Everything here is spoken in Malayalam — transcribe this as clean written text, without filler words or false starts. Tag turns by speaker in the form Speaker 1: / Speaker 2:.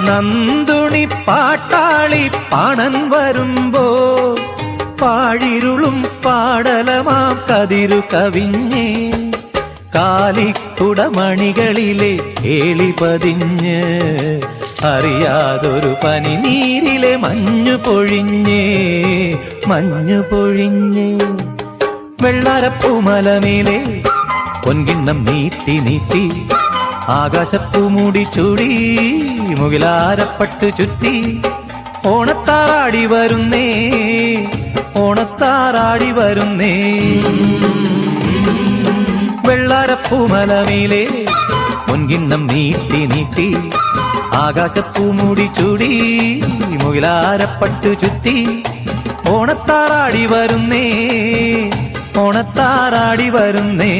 Speaker 1: നന്ദുണി പാട്ടാളി പാണൻ വരുമ്പോ പാഴിരുളും പാടലമാം കതിരു കവിഞ്ഞേ കാലിക്കുടമണികളിലെ കേളി പതിഞ്ഞ് അറിയാതൊരു പനിനീരിലെ മഞ്ഞു പൊഴിഞ്ഞേ വെള്ളാരപ്പൂമലമേലെ പൊൻകിണ്ണം നീട്ടി നീട്ടി ആകാശപ്പൂമൂടി ചൂടി മുകിലാരപ്പട്ട് ചുറ്റി ഓണത്താറാടി വരുന്നേ വെള്ളാരപ്പൂമലമേലെ പൊൻകിണ്ണം നീട്ടി നീട്ടി ആകാശപ്പൂമൂടി ചൂടി മുകിലാരപ്പട്ട് ചുറ്റി ഓണത്താറാടി വരുന്നേ